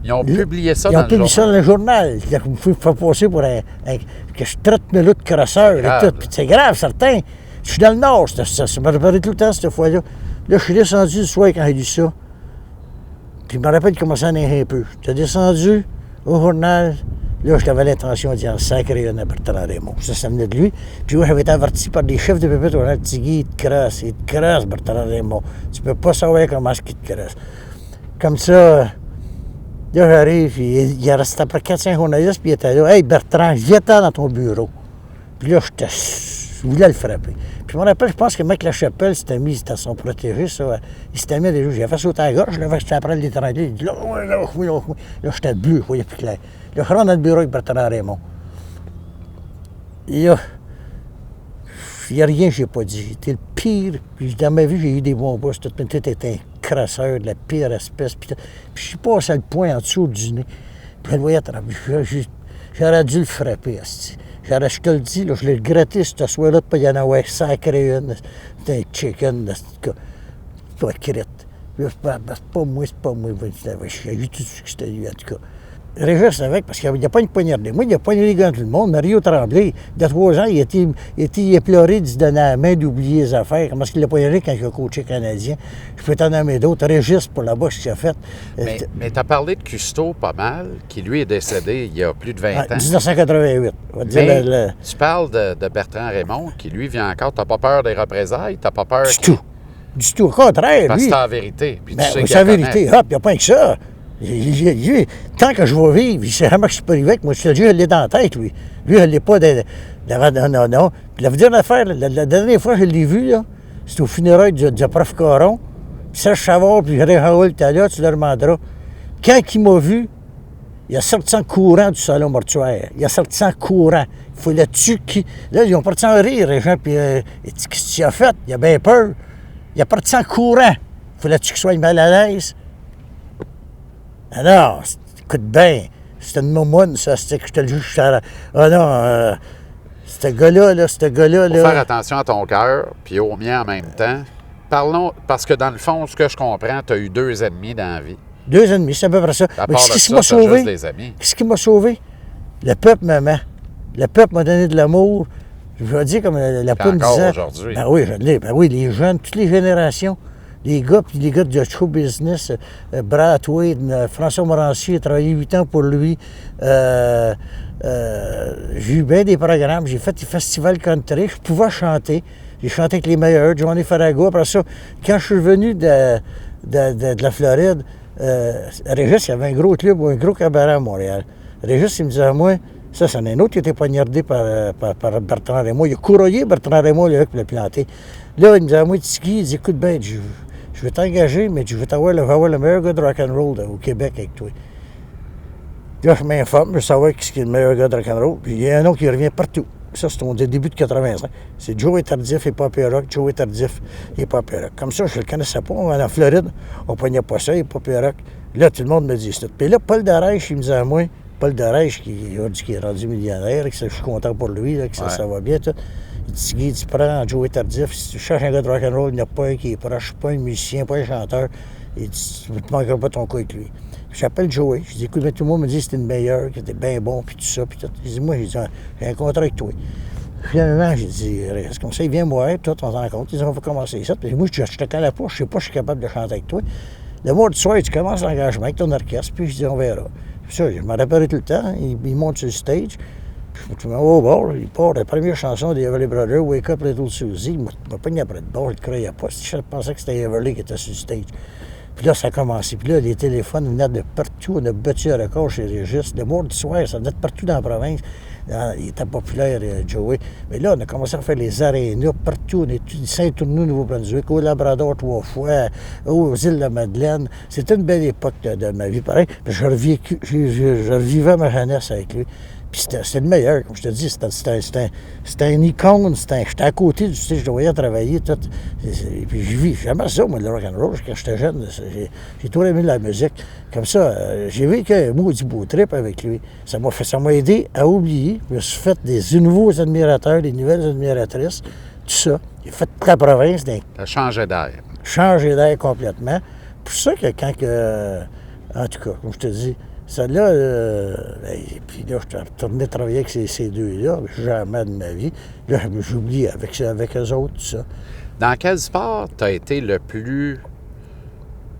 Ils ont publié ça dans le journal. Ils ont publié ça dans le journal. Vous pouvez faire passer pour que je traite Melot de crosseur et tout. Puis c'est grave, certain. Je suis dans le Nord, ça m'a rappelé tout le temps, cette fois-là. Là, je suis descendu le soir quand j'ai lu ça. Puis je me rappelle qu'il commençait à neiger un peu. J'étais descendu au journal. Là, j'avais l'intention de dire sacré à Bertrand Raymond. Ça venait de lui. Puis moi, j'avais été averti par des chefs de pépite au journal. Tigui, il te crosse, Bertrand Raymond. Tu peux pas savoir comment est-ce qu'il te crosse. Comme ça, là, j'arrive, puis il restait après 4-5 journalistes, puis il était là. Hey, Bertrand, viens-t'en dans ton bureau. Puis là, je voulais le frapper. Puis je me rappelle, je pense que Mec Lachapelle s'était mis, c'était son protégé, ça. Il s'était mis à des jours. J'ai fait sauter à la gorge, là, j'étais après l'étranger. Il dit là, là, j'étais debout, je voyais plus clair. Là, je rentre dans le bureau avec Bertrand Raymond. Et là, il n'y a rien que je n'ai pas dit. J'étais le pire. Puis dans ma vie, j'ai eu des bons boss. Tout était un crasseur de la pire espèce. Puis je suis passé le poing en dessous du nez. Puis je le voyais à travers. J'aurais dû le frapper, je te le dis, là, je l'ai regretté ce soir-là de ne pas y en avoir sacré une. C'était un chicken, c'est pas crête. C'est pas moi. J'ai vu tout ce que c'était lui, en tout cas. Régis avec, parce qu'il n'y a pas une poignardée. Moi, il a poignardé dans tout le monde. Mario Tremblay, il y a 3 ans, il était éploré de se donner la main, d'oublier les affaires. Comment est-ce qu'il l'a poignardé quand il a coaché canadien? Je peux t'en nommer d'autres. Régis, pour la boxe qu'il a faite. Mais tu as parlé de Custeau pas mal, qui lui est décédé il y a plus de 20 ans. 1988. On va dire tu parles de Bertrand Raymond, qui lui vient encore. Tu n'as pas peur des représailles? Tu n'as pas peur... Du tout. Au contraire, parce lui... que c'est la vérité. Puis c'est la vérité. Hop, il n'y a pas que ça. Tant que je vais vivre, il sait vraiment que je suis pas arrivé avec moi. Je te le dis, je l'ai dans la tête, lui. Lui, je ne l'ai pas non. Puis la dernière affaire, la dernière fois que je l'ai vu, là, c'était au funérailles du prof Caron. Puis Serge Savard, puis Ray Raoul était là, tu leur demanderas. Quand il m'a vu, il a sorti en courant du salon mortuaire. Il a sorti en courant. Il faut là-dessus qui. Là, ils ont parti en rire, les gens, puis qu'est-ce que tu as fait? Il a bien peur. Il a parti en courant. Il faut là-dessus qu'il soit mal à l'aise. Alors, écoute bien, c'était une momoune, ça, c'était que je te le juge. Ah non, ce gars-là. Faut faire attention à ton cœur, puis au mien en même temps. Parlons, parce que dans le fond, ce que je comprends, tu as eu 2 ennemis dans la vie. 2 ennemis, c'est à peu près ça. À part qu'est-ce qui m'a sauvé? Qu'est-ce qui m'a sauvé? Le peuple m'aimait. Le peuple m'a donné de l'amour. Je veux dire, comme la poune disait. Aujourd'hui. Ben oui, les jeunes, toutes les générations. Les gars de show business, Brad Wade, François Morancier, j'ai travaillé 8 ans pour lui. J'ai eu bien des programmes, j'ai fait des festivals country, je pouvais chanter. J'ai chanté avec les meilleurs, Johnny Farago. Après ça, quand je suis venu de la Floride, Régis, il y avait un gros club ou un gros cabaret à Montréal. Régis, il me disait à moi, ça, c'en est un autre qui a été poignardé par Bertrand Raymond. Il a couronné Bertrand Raymond, là, pour le planter. Là, il me disait à moi, Tigui, il dit, écoute bien, je vais t'engager, mais je vais avoir le meilleur gars de rock'n'roll au Québec avec toi. Là, je m'informe, je veux savoir qui est le meilleur gars de rock'n'roll. Puis il y a un nom qui revient partout. Ça, c'est au début de 85. C'est Joey Tardif et Pop Rock, Joey Tardif et Pop Rock. Comme ça, je le connaissais pas. En Floride, on ne pognait pas ça, et Pop Rock. Là, tout le monde me dit ça. Puis là, Paul Darèche, il me disait à moi, Paul Darèche, qui a dit qu'il est rendu millionnaire, que je suis content pour lui, là, que ça va bien, tout. Il dit, Guy, tu prends Joey Tardif, si tu cherches un gars de rock'n'roll, il n'y en a pas un qui est proche, pas un musicien, pas un chanteur. Il dit, tu ne te manqueras pas ton coup avec lui. J'appelle Joey. Je dis, écoute, mais tout le monde me dit que c'était une meilleure, que c'était bien bon, puis tout ça, puis tout. Il dit, moi, j'ai un contrat avec toi. Finalement, j'ai dit, reste comme ça, il vient moi, toi, on s'en compte. Il dit, on va commencer ça. Puis moi, je te connais pas, je sais pas, je suis capable de chanter avec toi. Le mois du soir, tu commences l'engagement avec ton orchestre, puis je dis, on verra. Puis ça, je me rappelle tout le temps, il monte sur le stage. Je me dis, oh, bon, il part la première chanson des Everly Brothers, Wake Up Little Susie. Il m'a pogné après de bord, je ne croyais pas. Je pensais que c'était Everly qui était sur le stage. Puis là, ça a commencé. Puis là, les téléphones venaient de partout. On a battu un record chez Régis. Le mois du soir, ça venait de partout dans la province. Il était populaire, Joey. Mais là, on a commencé à faire les arénas partout. On est Saint-Tourneau, Nouveau-Brunswick, au Labrador 3 fois, aux îles de la Madeleine. C'était une belle époque de ma vie. Pareil, je revivais ma jeunesse avec lui. Puis c'était le meilleur, comme je te dis, c'était une icône, j'étais à côté du stage, je le voyais travailler, tout. Puis j'aimais ça, moi, le rock'n'roll, quand j'étais jeune, j'ai toujours aimé la musique. Comme ça, j'ai vécu un maudit beau trip avec lui. Ça m'a aidé à oublier, je me suis fait des nouveaux admirateurs, des nouvelles admiratrices, tout ça. J'ai fait toute la province. T'as changé d'air. Changé d'air complètement. Pour ça que en tout cas, comme je te dis, celle-là, puis là, je suis retourné travailler avec ces deux-là, jamais de ma vie. Là, j'oublie avec eux autres, tout ça. Dans quel sport t'as été le plus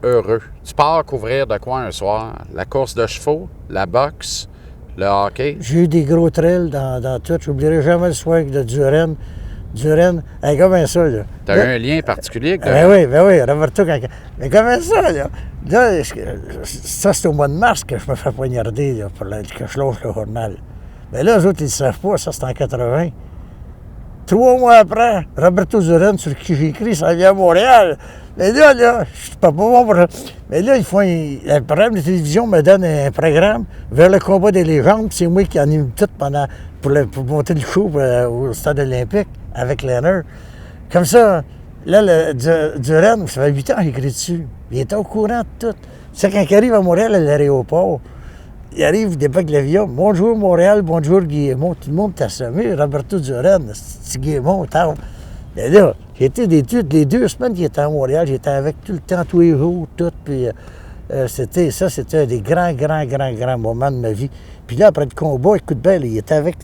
heureux? Tu pars couvrir de quoi un soir? La course de chevaux, la boxe, le hockey? J'ai eu des gros trails dans tout. J'oublierai jamais le soir de Duren. Duren, comment ça, là? T'as eu un lien particulier avec Ben oui, Roberto, mais comment ça, là? Là, ça, c'est au mois de mars que je me fais poignarder, là, que je lâche le journal. Mais là, eux autres, ils ne savent pas, ça, c'est en 80. 3 mois après, Roberto Duren, sur qui j'ai écrit, ça vient à Montréal. Mais là, je suis pas bon pour... Mais là, un programme de télévision me donne un programme vers le combat des légendes. C'est moi qui anime tout pour monter le show au stade olympique avec Leonard. Comme ça, là, Duren, ça fait 8 ans qu'il écrit dessus. Il était au courant de tout. C'est quand il arrive à Montréal, à l'aéroport, il arrive, il débarque l'avion. Bonjour Montréal, bonjour Guillemot. Tout le monde t'a semé. Roberto Duren, c'est Guillemot, t'as. Mais là, j'étais les 2 semaines qu'il était à Montréal, j'étais avec tout le temps, tous les jours, tout. Puis c'était un des grands moments de ma vie. Puis là, après le combat, écoute bien, il était avec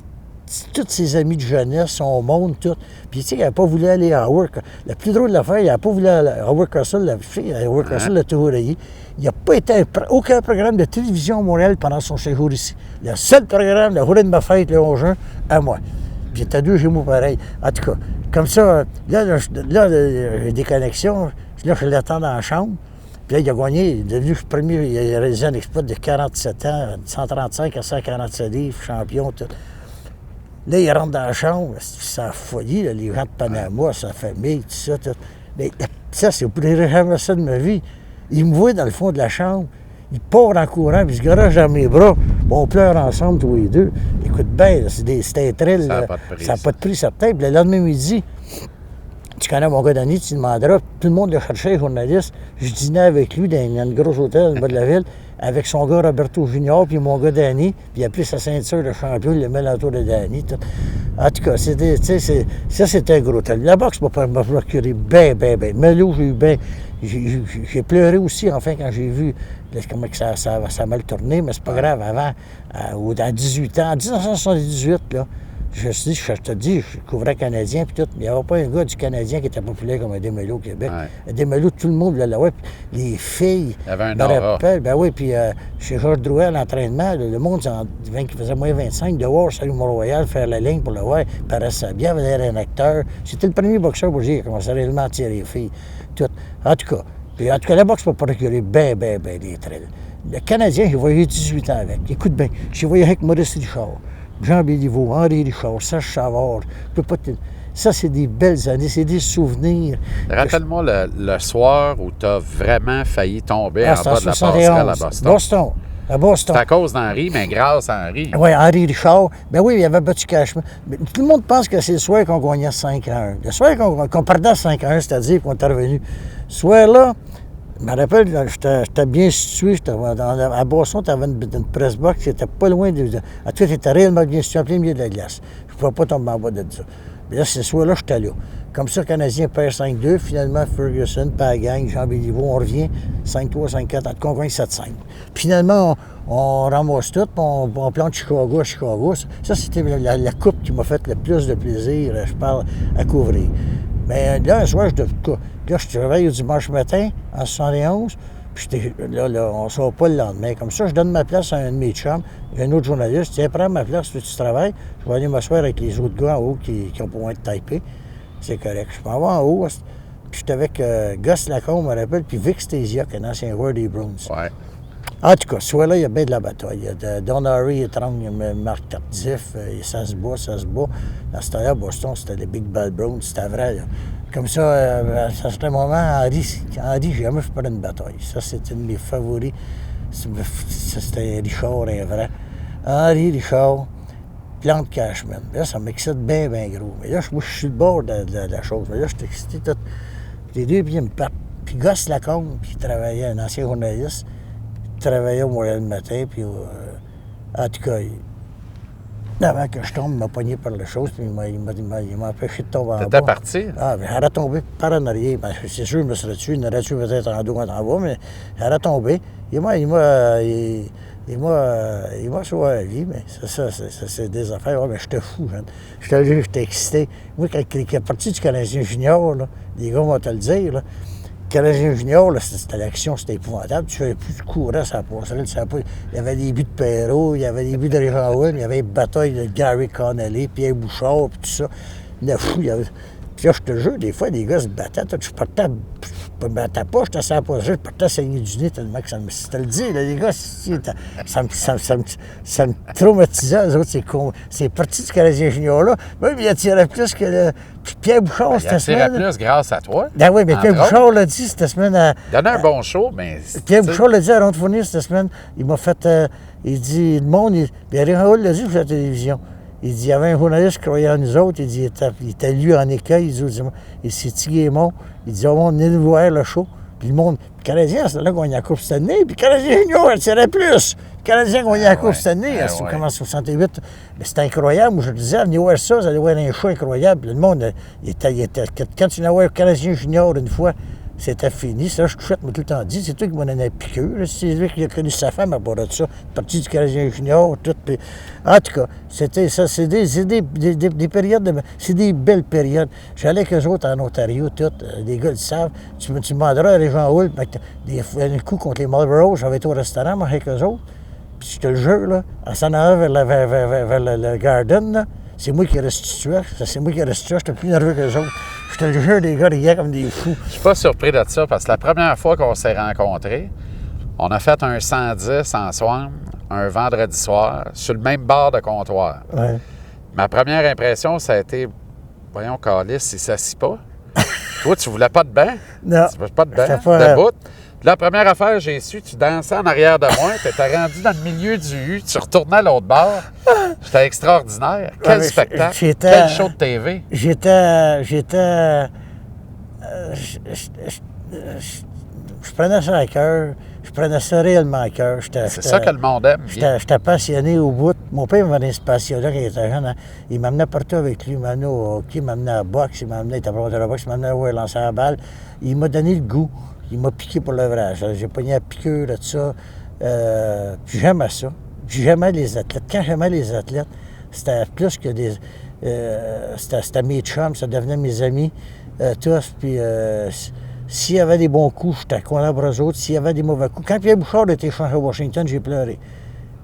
tous ses amis de jeunesse, son monde, tout. Puis tu sais, il n'avait pas voulu aller à Howard. Le plus drôle de l'affaire, il n'a pas voulu aller à Howard Castle, la fille, à Howard Castle, le Touraillé. Il n'a pas été aucun programme de télévision à Montréal pendant son séjour ici. Le seul programme, la journée de ma fête, le 11 juin, à moi. J'étais 2 jumeaux pareils. En tout cas, comme ça, là j'ai des connexions. Là, je l'attends dans la chambre. Puis là, il a gagné, il est devenu premier, il a réalisé un exploit de 47 ans, 135 à 147 livres, champion, tout. Là, il rentre dans la chambre, c'est la folie, là, les gens de Panama, sa famille, tout ça. Tout. Mais ça, c'est pour jamais ça de ma vie. Il me voit dans le fond de la chambre, il part en courant, puis il se garage dans mes bras. Bon, on pleure ensemble tous les deux. Écoute bien, c'est un trail, ça n'a pas de prix, certain. Puis le lendemain midi, tu connais mon gars Danny, tu demanderas, tout le monde le cherchait, journaliste. Je dînais avec lui dans un gros hôtel au bas de la ville, avec son gars Roberto Junior, puis mon gars Danny, puis il a pris sa ceinture de champion, il le met autour de Danny. Tout. En tout cas, ça, c'était un gros hôtel. La boxe m'a procuré bien. Mais là, j'ai pleuré aussi, enfin, quand j'ai vu comment ça a mal tourné, mais c'est pas grave. Avant, à 18 ans, en 1978, là, je te dis, je couvrais Canadien puis tout, mais il n'y avait pas un gars du Canadien qui était populaire comme Eddie Melo au Québec. Ouais. Eddie Melo, tout le monde voulait ouais, les filles. Il y avait un aura. Ben oui, puis chez Georges Drouet, à l'entraînement, le monde qui faisait moins 25, dehors, salut Mont-Royal, faire la ligne pour le voir, paraissait bien, il avait un acteur. C'était le premier boxeur pour dire, il commençait réellement à tirer les filles. Tout. En tout cas, la boxe m'a procuré bien des trails. Le Canadien, j'ai voyagé 18 ans avec. Écoute bien, j'ai voyagé avec Maurice Richard. Jean Béliveau, Henri Richard, Serge Savard. Ça, c'est des belles années, c'est des souvenirs. Rappelle-moi le soir où tu as vraiment failli tomber en bas de la passerelle à Boston. Boston. À Boston. C'est à cause d'Henri, mais grâce à Henri. Oui, Henri Richard. Ben oui, il y avait battu Cashman. Mais tout le monde pense que c'est le soir qu'on gagnait 5-1. Le soir qu'on perdait 5-1, c'est-à-dire qu'on était revenu. Ce soir-là, je me rappelle, j'étais bien situé. À Boston, tu avais une press box qui était pas loin de. En tout cas, tu étais réellement bien situé en plein milieu de la glace. Je ne pouvais pas tomber en bas de ça. Mais là, ce soir-là, j'étais là. Comme ça, le Canadien perd 5-2. Finalement, Ferguson, pas la gang, Jean Béliveau, on revient 5-3, 5-4, en tout cas, on gagne 7-5. Puis finalement, on ramasse tout, puis on plante Chicago à Chicago. Ça, c'était la coupe qui m'a fait le plus de plaisir, je parle, à couvrir. Mais là, un soir, je te réveille au dimanche matin, en 71, puis là, on ne sort pas le lendemain. Comme ça, je donne ma place à un de mes chums, un autre journaliste. Tiens, prends ma place, tu travailles. Je vais aller m'asseoir avec les autres gars en haut qui ont pas moins de typer. C'est correct. Je m'en vais en haut, puis j'étais avec Gus Lacombe, je me rappelle, puis Vic Stasia, qui est un ancien joueur des Bruins. Ouais. En tout cas, ce soir-là, il y a bien de la bataille. Il y a Don Harry étrangle Marc Tardif, ça se bat. Dans ce temps-là, Boston, c'était les Big Bad Browns, c'était vrai. Là. Comme ça, à un certain moment, Henri, j'ai jamais fait une bataille. Ça, c'était un de mes favoris. C'était Richard, un vrai. Henri, Richard, plante Cashman. Là, ça m'excite bien, bien gros. Mais là, moi, je suis sur le bord de la chose. Mais là, je suis excité tout. Les deux pieds me partent. Puis Gus Lacombe, qui travaillait, un ancien journaliste, travaillait au Montréal le matin, puis en tout cas, avant que je tombe, il m'a pogné par la chose, puis il m'a empêché de tomber en bas. T'étais parti? Ah, mais j'aurais tombé par en arrière. Ben, c'est sûr, je me serais tué, il aurait tué peut-être en dos, en bas, mais j'aurais tombé. Il m'a sauvé la vie, mais ça, c'est des affaires. Ouais, mais j'étais fou, hein. J'étais excité. Moi, quand il est parti du Canadien junior, là, les gars vont te le dire, là, le Canadien junior, là, c'était l'action, c'était épouvantable. Tu faisais plus de courir, ça passait. Il y avait des buts de Perrault, il y avait des buts de Régent Will, il y avait une bataille de Gary Connelly, Pierre Bouchard, puis tout ça. Il y en a fou. Puis là, je te jure, des fois, les gars se battaient. Je partais, je me battais pas, j'étais sans poser, je partais saigner du nez tellement que ça me... Je te le dis, là, les gars, ça me traumatisait, eux autres, c'est parti du Canadien junior-là. Même, il attirait plus que Puis Pierre Bouchard, cette semaine... Il attirait plus grâce à toi. Ben oui, mais Pierre Bouchard l'a dit cette semaine à... Donnait un bon show, mais... Pierre Bouchard l'a dit à Ronde Fournier cette semaine. Il m'a fait... il dit, le monde... Bien, Raoul l'a dit sur la télévision. Il dit, il y avait un journaliste qui croyait en nous autres. Il dit, il était lu en écueil. Il dit, c'est Tiguémon. Il dit, on est venu voir le show. Puis le monde, le Canadien, c'est là qu'on gagne la Coupe cette année. Puis le Canadien junior, elle tirait plus. Le Canadien gagne la Coupe cette année. On commence en 68. Mais c'était incroyable. Moi, je le disais, venez voir ça, vous allez voir un show incroyable. Puis le monde, quand tu vas voir le Canadien junior une fois, c'était fini. Ça, je touchais, m'a tout le temps dit. C'est toi qui m'en donné piqûre. C'est lui qui a connu sa femme à bord de ça. Parti du Canadien junior, tout. Puis, en tout cas, c'était ça. C'est des périodes, c'est des belles périodes. J'allais avec eux autres en Ontario, tout. Les gars le savent. Tu me demanderas à Régent Houle, un coup contre les Marlboro, j'avais été au restaurant, moi, avec eux autres. Puis je te le jure, là, en s'en allant vers le Garden, là, c'est moi qui restituais. C'est moi qui restituais. J'étais plus nerveux qu'eux autres. Je te le jure, les gars riaient comme des fous. Je suis pas surpris de ça, parce que la première fois qu'on s'est rencontrés, on a fait un 110 en soir, un vendredi soir, sur le même bar de comptoir. Ouais. Ma première impression, ça a été, voyons, Calice, il s'assit pas. Toi, tu voulais pas de banc? Non. Tu veux pas de banc? Pas... Debout. La première affaire, j'ai su, tu dansais en arrière de moi, tu étais rendu dans le milieu du U, tu retournais à l'autre bord. C'était extraordinaire. Quel spectacle. Quel show de TV. Je prenais ça à cœur. Je prenais ça réellement à cœur. C'est ça que le monde aime. J'étais passionné au bout. Mon père m'avait se passionner quand il était jeune. Hein. Il m'amenait partout avec lui. Il m'amenait au hockey, il m'amenait à la boxe, il était proche de la boxe, il m'amenait à lancer la balle. Il m'a donné le goût. Il m'a piqué pour le vrai. J'ai pogné la piqûre de ça. Puis j'aimais ça. Puis j'aimais les athlètes. Quand j'aimais les athlètes, c'était plus que des... c'était mes chums, ça devenait mes amis, tous. Puis s'il y avait des bons coups, j'étais content pour eux autres. S'il y avait des mauvais coups... Quand Pierre Bouchard a été changé à Washington, j'ai pleuré.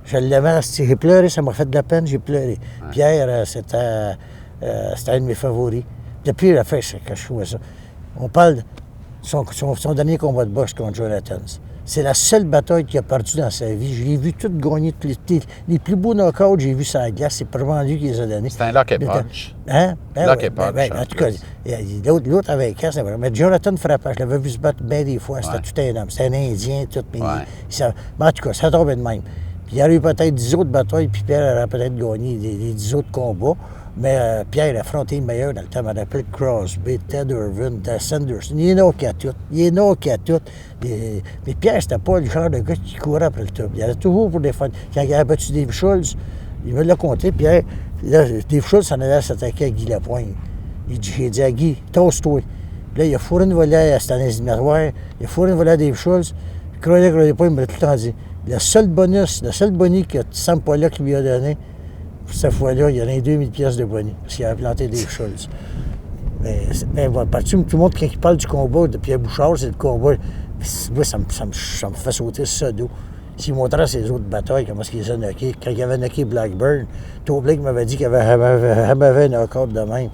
Je l'aimais, j'ai pleuré, ça m'a fait de la peine, j'ai pleuré. Ouais. Pierre, c'était un de mes favoris. Depuis la fin, c'est que je trouvais ça. On parle... Son dernier combat de boxe contre Joe Latens. C'est la seule bataille qu'il a perdue dans sa vie. Je l'ai vu tout gagner. Les plus beaux knockouts que j'ai vus sur la glace, c'est probablement lui qui les a donnés. C'est un lock et punch. Hein? Lock et punch. En tout cas, l'autre avec Cass, c'est vrai. Mais Jonathan Frappant, je l'avais vu se battre bien des fois. C'était tout un homme. C'était un Indien, tout. Mais, mais en tout cas, ça tombait de même. Puis il y aurait eu peut-être 10 autres batailles, puis Pierre aurait peut-être gagné les 10 autres combats. Mais Pierre a affronté le meilleur dans le temps. On appelé Crosby, Ted Irvin, Sanderson. Il y en a qui a tout. Mais Pierre, c'était pas le genre de gars qui courait après le top. Il allait toujours pour défendre. Quand il a battu Dave Schultz, il me l'a compté. Pierre, là, Dave Schultz s'en allait s'attaquer à Guy Lapointe. J'ai dit à Guy, tosse-toi. Là, il a fourré une volée à Stanley Zimmerware. Il a fourré une volée à Dave Schultz. Croyez pas, il me l'a tout le temps dit. Le seul boni que Sam Pollock lui a donné, cette fois-là, il y en a 2000 pièces de bonnet, parce qu'il avait planté des choses. Mais partout, tout le monde, quand il parle du combat de Pierre Bouchard, c'est le combat. Moi, ça me fait sauter ce dos. S'il montrait ses autres batailles, comment est-ce qu'il les a knockés. Quand il avait knocké Blackburn, Toe Blake m'avait dit qu'il avait un knock-out de même.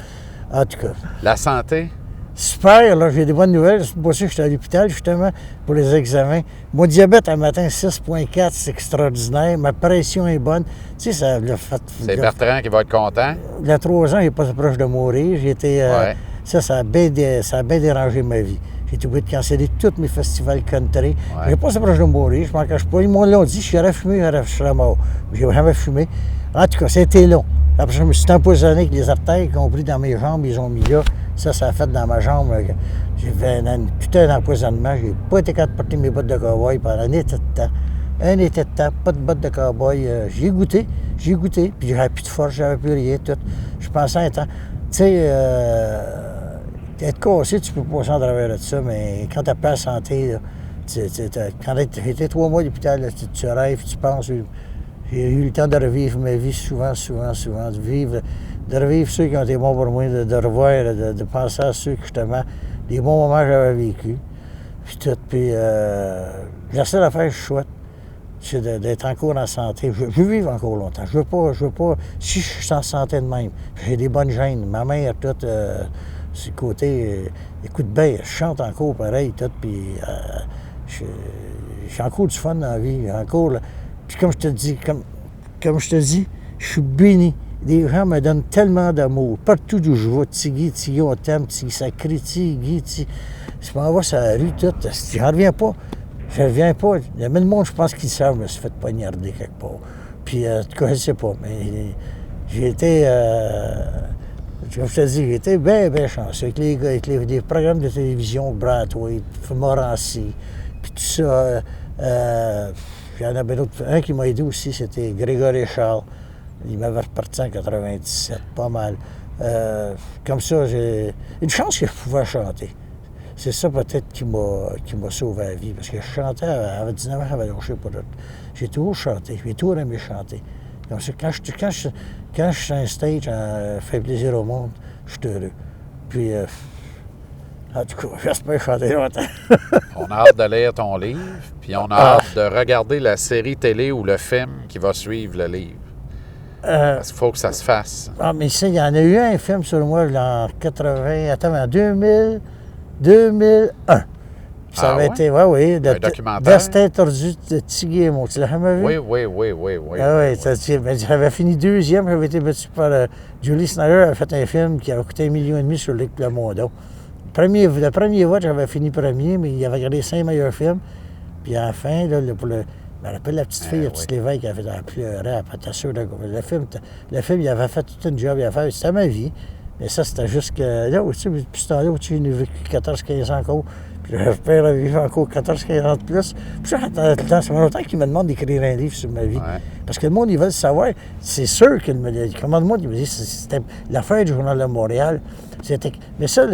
En tout cas. La santé? Super, là, j'ai des bonnes nouvelles. C'est pour ça que j'étais à l'hôpital, justement, pour les examens. Mon diabète, un matin, 6,4, c'est extraordinaire. Ma pression est bonne. Tu sais, ça l'a fait... C'est Bertrand qui va être content. Il y a 3 ans, il n'est pas proche de mourir. J'ai été... Ça a bien dérangé ma vie. J'ai été obligé de canceller tous mes festivals country. Ouais. Je n'ai pas si proche de mourir, je m'en cache pas. Ils m'ont dit, si j'aurais fumé, je serais mort. J'ai vraiment fumé. En tout cas, c'était long. Après, je me suis empoisonné avec les artères, y compris dans mes jambes, ils ont mis là. Ça a fait dans ma jambe. J'ai fait tout un empoisonnement. J'ai pas été capable de porter mes bottes de cow-boy pendant un été de temps. Un été de temps, pas de bottes de cow-boy. J'ai goûté, puis j'avais plus de force, j'avais plus rien, tout. Je pensais un temps, tu sais, être cassé, tu peux passer en travers de ça, mais quand t'as pas la santé, là, quand j'ai été 3 mois à l'hôpital, tu rêves, tu penses. J'ai eu le temps de revivre ma vie souvent, de revivre ceux qui ont été bons pour moi, de revoir, de penser à ceux, justement, les bons moments que j'avais vécus. Puis tout, puis la seule affaire que je souhaite, c'est d'être encore en santé. Je veux vivre encore longtemps. Je veux pas, si je suis en santé de même, j'ai des bonnes gènes. Ma mère, tout, sur le côté, écoute bien, je chante encore pareil, tout, puis j'ai encore du fun dans la vie, encore, là. Puis comme je te dis, je suis béni. Les gens me donnent tellement d'amour. Partout où je vais, Tiggy, on t'aime, Tiggy, ça crie, Tiggy. Je m'en vais sur la rue, tout. J'en reviens pas. Il y a même le monde, je pense qu'ils savent, je me suis fait poignarder quelque part. Puis, en tout cas, je sais pas, mais j'ai été, comme je te dis, j'ai été bien chanceux avec les gars, avec les programmes de télévision, Brathwaite, Morancy, puis tout ça. Il y en avait d'autres. Un qui m'a aidé aussi, c'était Grégory Charles. Il m'avait reparti en 97, pas mal. Comme ça, j'ai une chance que je pouvais chanter. C'est ça peut-être qui m'a sauvé la vie. Parce que je chantais, à 19 ans, j'avais lâché pour tout. J'ai toujours chanté, j'ai toujours aimé chanter. Comme ça, quand je suis sur un stage, fait plaisir au monde, je suis heureux. Puis, en tout cas, j'espère chanter longtemps. On a hâte de lire ton livre, puis on a hâte de regarder la série télé ou le film qui va suivre le livre. Parce qu'il faut que ça se fasse. Ah, mais ça, il y en a eu un film sur moi en 80... Attends, en 2001. Ça avait été, oui. Un documentaire. Destin tordu de Tiggy et moi. Tu l'as jamais vu? Oui. Ah oui, j'avais fini 2e, j'avais été battu par Julie Snyder, avait fait un film qui avait coûté 1,5 million sur Luc Plamondon. Le premier vote, j'avais fini premier, mais il avait gardé 5 meilleurs films. Puis à la fin, là, je me rappelle la petite fille, la petite Lévesque, qui avait pleuré, elle était sûre de... Le film, il avait fait toute une job, il avait fait... C'était ma vie. Mais ça, c'était juste que... Là, tu sais, depuis ce temps-là, j'ai vécu 14-15 ans encore. Puis le père a vécu encore 14-15 ans de plus. Puis ça fait longtemps qu'il me demande d'écrire un livre sur ma vie. Ouais. Parce que le monde, ils veulent savoir. C'est sûr qu'il me dit... Comment le monde, il me dit, c'était l'affaire du Journal de Montréal. Mais ça,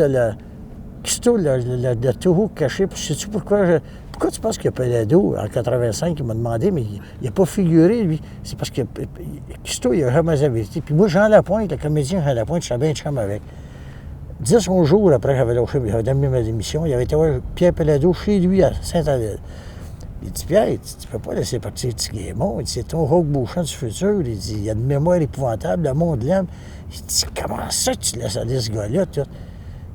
Christo, le Toho caché, puis sais-tu pourquoi tu penses qu'il y a Pelado en 85, il m'a demandé, mais il n'a pas figuré, lui. C'est parce que Christo, il a jamais invité. Puis moi, Jean Lapointe, le comédien Jean Lapointe, je suis bien chum avec. 10-11 jours après, j'avais lâché, j'avais donné ma démission, il avait été voir Pierre Pelado chez lui à Saint-Adèle. Il dit, Pierre, tu peux pas laisser partir Tiggy-Aimon. Il dit, c'est ton Roque Beauchamp du futur. Il dit, il y a une mémoire épouvantable, le monde l'aime. Il dit, comment ça tu laisses aller ce gars-là, tout?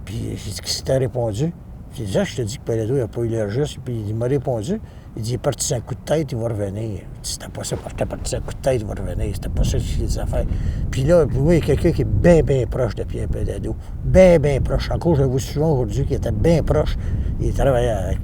Puis j'ai dit, qu'est-ce que t'as répondu? J'ai dit, je te dis que Pelado n'a pas eu l'air juste. Puis il m'a répondu, Il dit, il est parti sur un coup de tête, il va revenir. Il dit, c'était pas ça, j'étais parti sur un coup de tête, il va revenir. C'était pas ça, les affaires. Puis là, oui, il y a quelqu'un qui est bien, bien proche de Pierre Pédado. Bien, bien proche. Encore, je le vois souvent aujourd'hui, qui était bien proche. Il travaillait avec.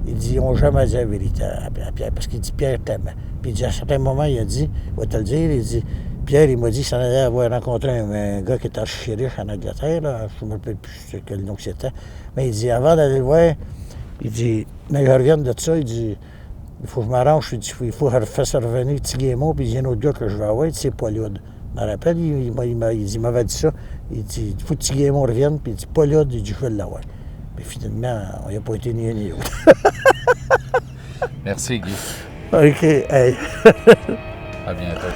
Il dit, ils n'ont jamais dit la vérité à Pierre, parce qu'il dit, Pierre t'aime. Puis il dit, à un certain moment, il a dit, il va te le dire, il dit, Pierre, il m'a dit qu'il s'en allait avoir rencontré un gars qui était archi-riche en Angleterre, là, je ne me rappelle plus quel nom que c'était. Mais il dit, avant d'aller le voir, il dit, mais je reviens de ça, il dit, il faut que je m'arrange, il dit, il faut que je fasse revenir Tiguémont, puis il y a un autre gars que je vais avoir, c'est Paul-Hude. Je me rappelle, il m'avait dit ça. Il dit, il faut que Tiguémont revienne, puis il dit, Paul-Hude, il dit, je vais l'avoir. Mais finalement, on n'y a pas été ni un ni l'autre. Merci, Guy. OK, hey. À bientôt.